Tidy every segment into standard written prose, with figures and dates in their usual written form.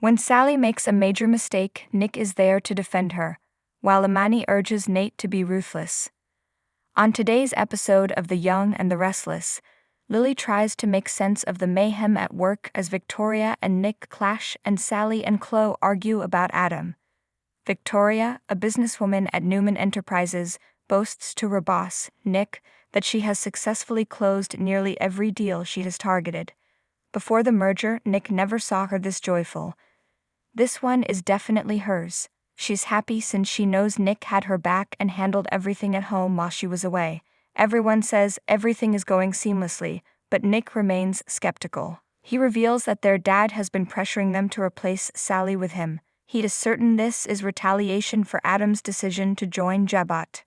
When Sally makes a major mistake, Nick is there to defend her, while Imani urges Nate to be ruthless. On today's episode of The Young and the Restless, Lily tries to make sense of the mayhem at work as Victoria and Nick clash and Sally and Chloe argue about Adam. Victoria, a businesswoman at Newman Enterprises, boasts to her boss, Nick, that she has successfully closed nearly every deal she has targeted. Before the merger, Nick never saw her this joyful. This one is definitely hers. She's happy since she knows Nick had her back and handled everything at home while she was away. Everyone says everything is going seamlessly, but Nick remains skeptical. He reveals that their dad has been pressuring them to replace Sally with him. He is certain this is retaliation for Adam's decision to join Jabot.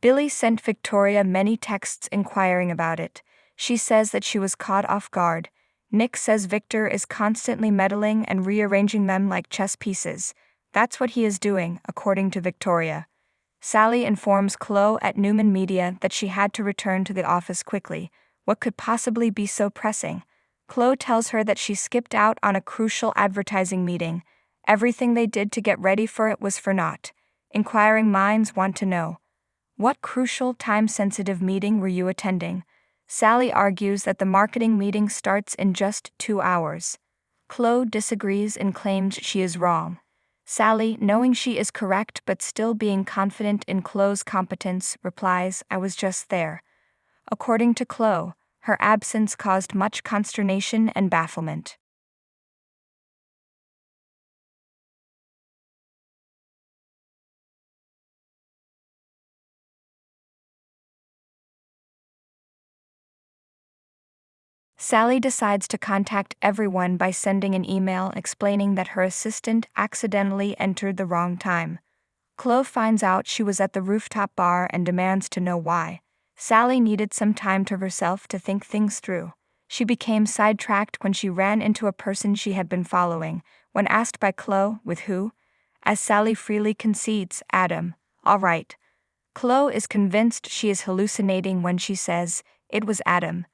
Billy sent Victoria many texts inquiring about it. She says that she was caught off guard. Nick says Victor is constantly meddling and rearranging them like chess pieces. That's what he is doing, according to Victoria. Sally informs Chloe at Newman Media that she had to return to the office quickly. What could possibly be so pressing? Chloe tells her that she skipped out on a crucial advertising meeting. Everything they did to get ready for it was for naught. Inquiring minds want to know. What crucial, time-sensitive meeting were you attending? Sally argues that the marketing meeting starts in just 2 hours. Chloe disagrees and claims she is wrong. Sally, knowing she is correct but still being confident in Chloe's competence, replies, "I was just there." According to Chloe, her absence caused much consternation and bafflement. Sally decides to contact everyone by sending an email explaining that her assistant accidentally entered the wrong time. Chloe finds out she was at the rooftop bar and demands to know why. Sally needed some time to herself to think things through. She became sidetracked when she ran into a person she had been following. When asked by Chloe, with who? As Sally freely concedes, Adam. All right. Chloe is convinced she is hallucinating when she says, it was Adam.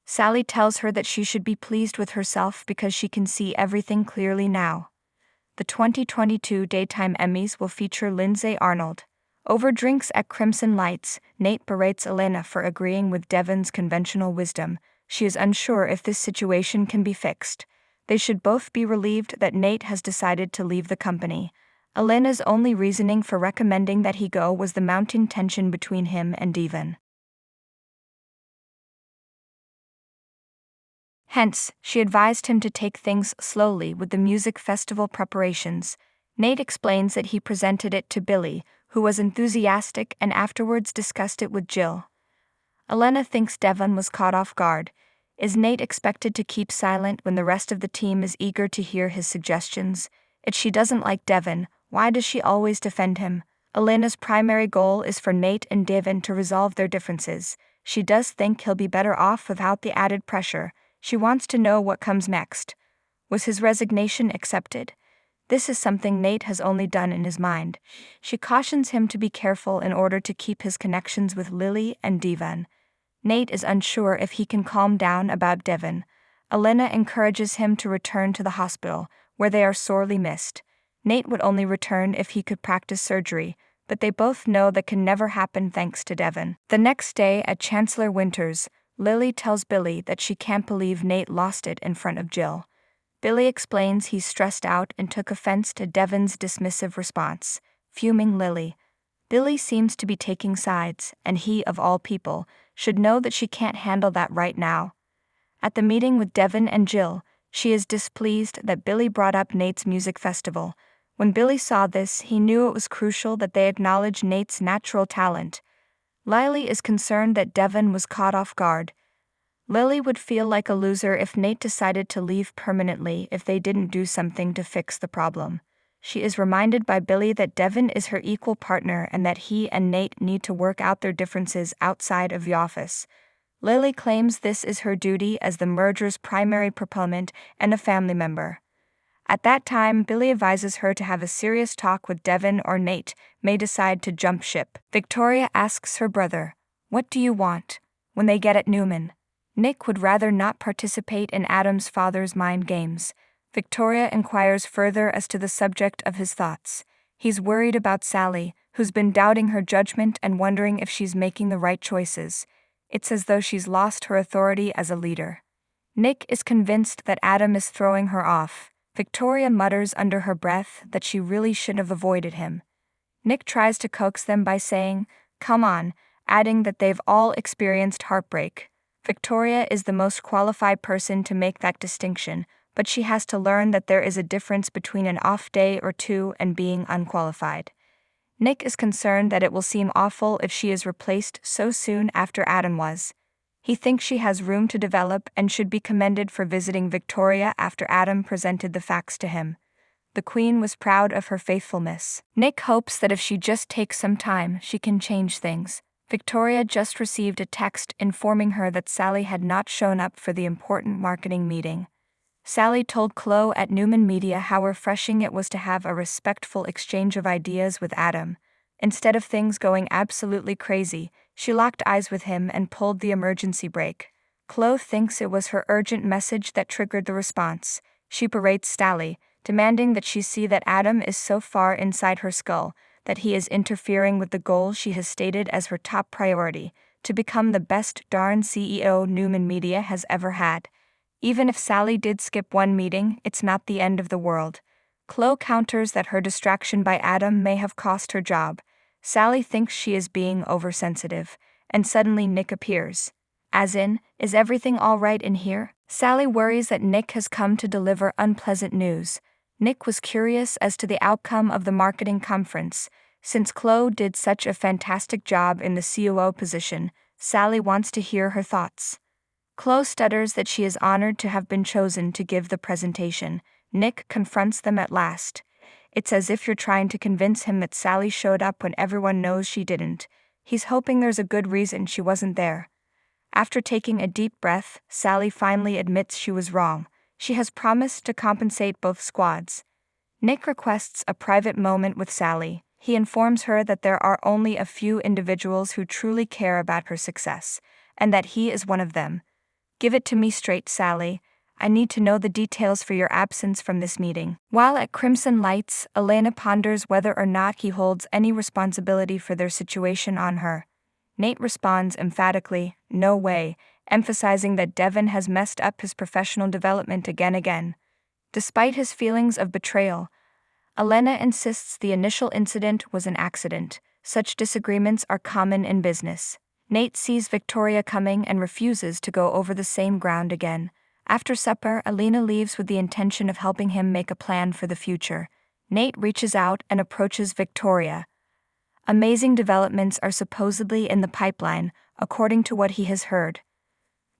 Sally tells her that she should be pleased with herself because she can see everything clearly now. The 2022 Daytime Emmys will feature Lindsay Arnold. Over drinks at Crimson Lights, Nate berates Elena for agreeing with Devon's conventional wisdom. She is unsure if this situation can be fixed. They should both be relieved that Nate has decided to leave the company. Elena's only reasoning for recommending that he go was the mounting tension between him and Devon. Hence, she advised him to take things slowly with the music festival preparations. Nate explains that he presented it to Billy, who was enthusiastic and afterwards discussed it with Jill. Elena thinks Devon was caught off guard. Is Nate expected to keep silent when the rest of the team is eager to hear his suggestions? If she doesn't like Devon, why does she always defend him? Elena's primary goal is for Nate and Devon to resolve their differences. She does think he'll be better off without the added pressure. She wants to know what comes next. Was his resignation accepted? This is something Nate has only done in his mind. She cautions him to be careful in order to keep his connections with Lily and Devon. Nate is unsure if he can calm down about Devon. Elena encourages him to return to the hospital, where they are sorely missed. Nate would only return if he could practice surgery, but they both know that can never happen thanks to Devon. The next day at Chancellor Winter's, Lily tells Billy that she can't believe Nate lost it in front of Jill. Billy explains he's stressed out and took offense to Devon's dismissive response. Fuming Lily. Billy seems to be taking sides, and he, of all people, should know that she can't handle that right now. At the meeting with Devon and Jill, she is displeased that Billy brought up Nate's music festival. When Billy saw this, he knew it was crucial that they acknowledge Nate's natural talent. Lily is concerned that Devon was caught off guard. Lily would feel like a loser if Nate decided to leave permanently if they didn't do something to fix the problem. She is reminded by Billy that Devon is her equal partner and that he and Nate need to work out their differences outside of the office. Lily claims this is her duty as the merger's primary proponent and a family member. At that time, Billy advises her to have a serious talk with Devin or Nate may decide to jump ship. Victoria asks her brother, "What do you want?" when they get at Newman. Nick would rather not participate in Adam's father's mind games. Victoria inquires further as to the subject of his thoughts. He's worried about Sally, who's been doubting her judgment and wondering if she's making the right choices. It's as though she's lost her authority as a leader. Nick is convinced that Adam is throwing her off. Victoria mutters under her breath that she really should have avoided him. Nick tries to coax them by saying, "Come on," adding that they've all experienced heartbreak. Victoria is the most qualified person to make that distinction, but she has to learn that there is a difference between an off day or two and being unqualified. Nick is concerned that it will seem awful if she is replaced so soon after Adam was. He thinks she has room to develop and should be commended for visiting Victoria after Adam presented the facts to him. The Queen was proud of her faithfulness. Nick hopes that if she just takes some time, she can change things. Victoria just received a text informing her that Sally had not shown up for the important marketing meeting. Sally told Chloe at Newman Media how refreshing it was to have a respectful exchange of ideas with Adam. Instead of things going absolutely crazy, she locked eyes with him and pulled the emergency brake. Chloe thinks it was her urgent message that triggered the response. She berates Sally, demanding that she see that Adam is so far inside her skull that he is interfering with the goal she has stated as her top priority, to become the best darn CEO Newman Media has ever had. Even if Sally did skip one meeting, it's not the end of the world. Chloe counters that her distraction by Adam may have cost her job. Sally thinks she is being oversensitive, and suddenly Nick appears. As in, "Is everything all right in here?" Sally worries that Nick has come to deliver unpleasant news. Nick was curious as to the outcome of the marketing conference. Since Chloe did such a fantastic job in the COO position, Sally wants to hear her thoughts. Chloe stutters that she is honored to have been chosen to give the presentation. Nick confronts them at last. It's as if you're trying to convince him that Sally showed up when everyone knows she didn't. He's hoping there's a good reason she wasn't there. After taking a deep breath, Sally finally admits she was wrong. She has promised to compensate both squads. Nick requests a private moment with Sally. He informs her that there are only a few individuals who truly care about her success, and that he is one of them. "Give it to me straight, Sally. I need to know the details for your absence from this meeting." While at Crimson Lights, Elena ponders whether or not he holds any responsibility for their situation on her. Nate responds emphatically, "No way," emphasizing that Devin has messed up his professional development again. Despite his feelings of betrayal, Elena insists the initial incident was an accident. Such disagreements are common in business. Nate sees Victoria coming and refuses to go over the same ground again. After supper, Elena leaves with the intention of helping him make a plan for the future. Nate reaches out and approaches Victoria. Amazing developments are supposedly in the pipeline, according to what he has heard.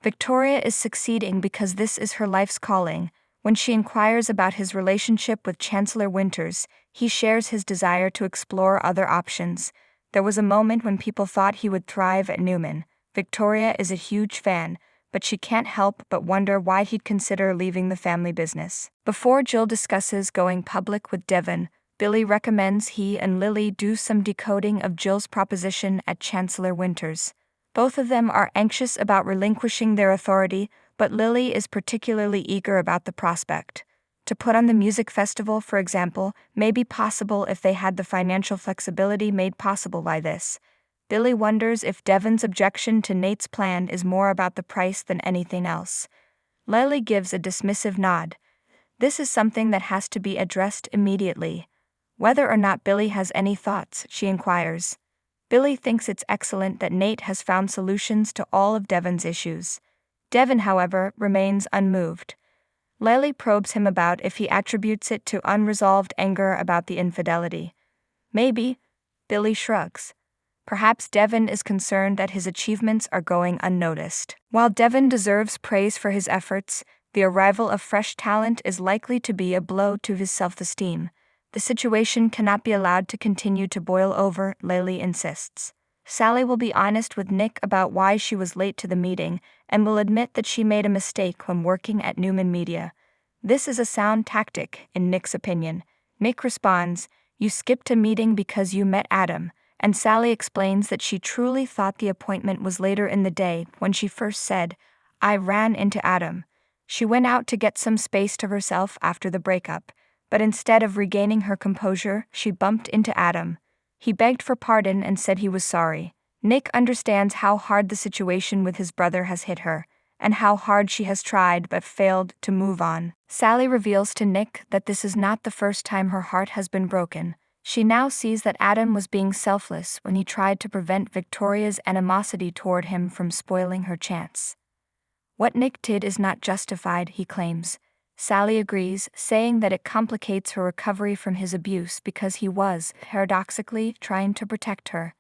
Victoria is succeeding because this is her life's calling. When she inquires about his relationship with Chancellor Winters, he shares his desire to explore other options. There was a moment when people thought he would thrive at Newman. Victoria is a huge fan, but she can't help but wonder why he'd consider leaving the family business. Before Jill discusses going public with Devin, Billy recommends he and Lily do some decoding of Jill's proposition at Chancellor Winters. Both of them are anxious about relinquishing their authority, but Lily is particularly eager about the prospect. To put on the music festival, for example, may be possible if they had the financial flexibility made possible by this. Billy wonders if Devin's objection to Nate's plan is more about the price than anything else. Lily gives a dismissive nod. This is something that has to be addressed immediately. Whether or not Billy has any thoughts, she inquires. Billy thinks it's excellent that Nate has found solutions to all of Devin's issues. Devin, however, remains unmoved. Lily probes him about if he attributes it to unresolved anger about the infidelity. Maybe. Billy shrugs. Perhaps Devin is concerned that his achievements are going unnoticed. While Devin deserves praise for his efforts, the arrival of fresh talent is likely to be a blow to his self-esteem. The situation cannot be allowed to continue to boil over, Lily insists. Sally will be honest with Nick about why she was late to the meeting and will admit that she made a mistake when working at Newman Media. This is a sound tactic, in Nick's opinion. Nick responds, "You skipped a meeting because you met Adam," and Sally explains that she truly thought the appointment was later in the day when she first said, "I ran into Adam." She went out to get some space to herself after the breakup, but instead of regaining her composure, she bumped into Adam. He begged for pardon and said he was sorry. Nick understands how hard the situation with his brother has hit her, and how hard she has tried but failed to move on. Sally reveals to Nick that this is not the first time her heart has been broken. She now sees that Adam was being selfless when he tried to prevent Victoria's animosity toward him from spoiling her chance. What Nick did is not justified, he claims. Sally agrees, saying that it complicates her recovery from his abuse because he was, paradoxically, trying to protect her.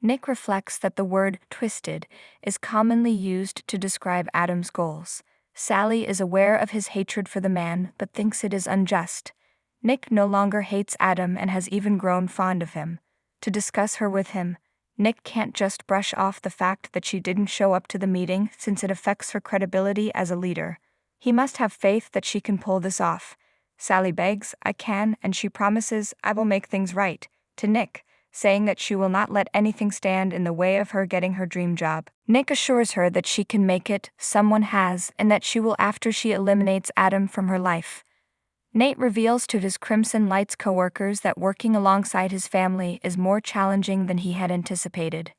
Nick reflects that the word twisted is commonly used to describe Adam's goals. Sally is aware of his hatred for the man but thinks it is unjust. Nick no longer hates Adam and has even grown fond of him. To discuss her with him, Nick can't just brush off the fact that she didn't show up to the meeting since it affects her credibility as a leader. He must have faith that she can pull this off. Sally begs, "I can," and she promises, "I will make things right," to Nick, saying that she will not let anything stand in the way of her getting her dream job. Nick assures her that she can make it, someone has, and that she will after she eliminates Adam from her life. Nate reveals to his Crimson Lights coworkers that working alongside his family is more challenging than he had anticipated.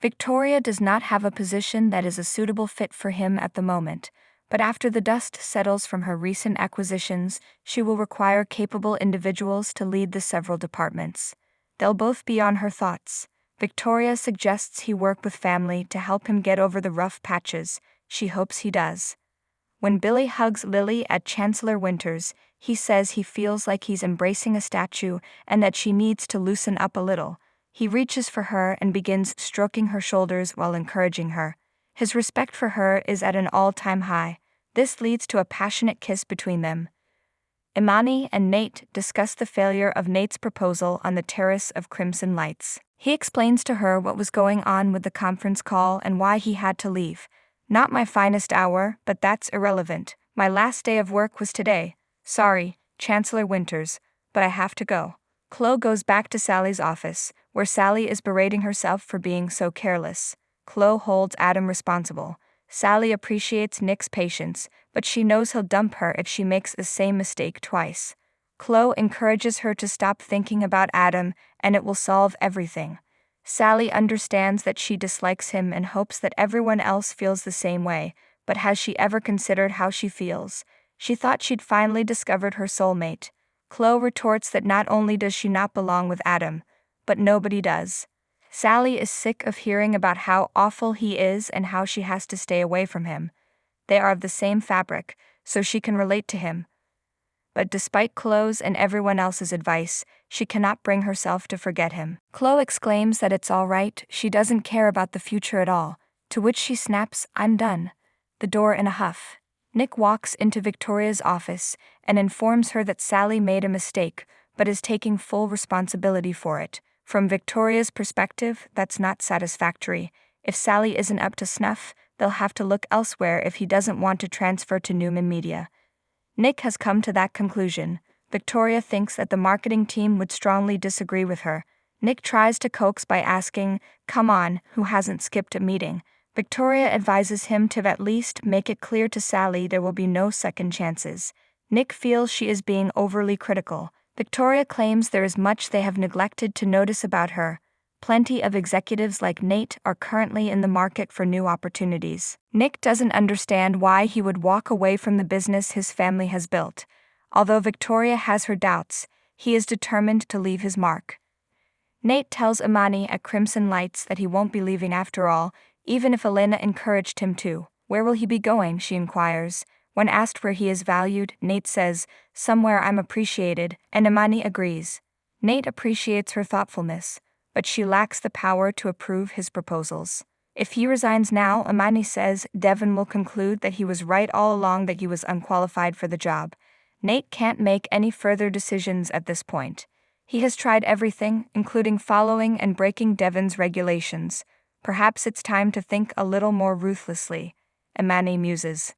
Victoria does not have a position that is a suitable fit for him at the moment, but after the dust settles from her recent acquisitions, she will require capable individuals to lead the several departments. They'll both be on her thoughts. Victoria suggests he work with family to help him get over the rough patches. She hopes he does. When Billy hugs Lily at Chancellor Winters, he says he feels like he's embracing a statue and that she needs to loosen up a little. He reaches for her and begins stroking her shoulders while encouraging her. His respect for her is at an all-time high. This leads to a passionate kiss between them. Imani and Nate discuss the failure of Nate's proposal on the terrace of Crimson Lights. He explains to her what was going on with the conference call and why he had to leave. "Not my finest hour, but that's irrelevant. My last day of work was today. Sorry, Chancellor Winters, but I have to go." Chloe goes back to Sally's office, where Sally is berating herself for being so careless. Chloe holds Adam responsible. Sally appreciates Nick's patience, but she knows he'll dump her if she makes the same mistake twice. Chloe encourages her to stop thinking about Adam, and it will solve everything. Sally understands that she dislikes him and hopes that everyone else feels the same way, but has she ever considered how she feels? She thought she'd finally discovered her soulmate. Chloe retorts that not only does she not belong with Adam, but nobody does. Sally is sick of hearing about how awful he is and how she has to stay away from him. They are of the same fabric, so she can relate to him. But despite Chloe's and everyone else's advice, she cannot bring herself to forget him. Chloe exclaims that it's all right, she doesn't care about the future at all, to which she snaps, "I'm done." The door in a huff. Nick walks into Victoria's office and informs her that Sally made a mistake, but is taking full responsibility for it. From Victoria's perspective, that's not satisfactory. If Sally isn't up to snuff, they'll have to look elsewhere if he doesn't want to transfer to Newman Media. Nick has come to that conclusion. Victoria thinks that the marketing team would strongly disagree with her. Nick tries to coax by asking, "Come on, who hasn't skipped a meeting?" Victoria advises him to at least make it clear to Sally there will be no second chances. Nick feels she is being overly critical. Victoria claims there is much they have neglected to notice about her. Plenty of executives like Nate are currently in the market for new opportunities. Nick doesn't understand why he would walk away from the business his family has built. Although Victoria has her doubts, he is determined to leave his mark. Nate tells Imani at Crimson Lights that he won't be leaving after all, even if Elena encouraged him to. "Where will he be going?" she inquires. When asked where he is valued, Nate says, "Somewhere I'm appreciated," and Imani agrees. Nate appreciates her thoughtfulness, but she lacks the power to approve his proposals. If he resigns now, Imani says, Devon will conclude that he was right all along, that he was unqualified for the job. Nate can't make any further decisions at this point. He has tried everything, including following and breaking Devon's regulations. Perhaps it's time to think a little more ruthlessly. Imani muses.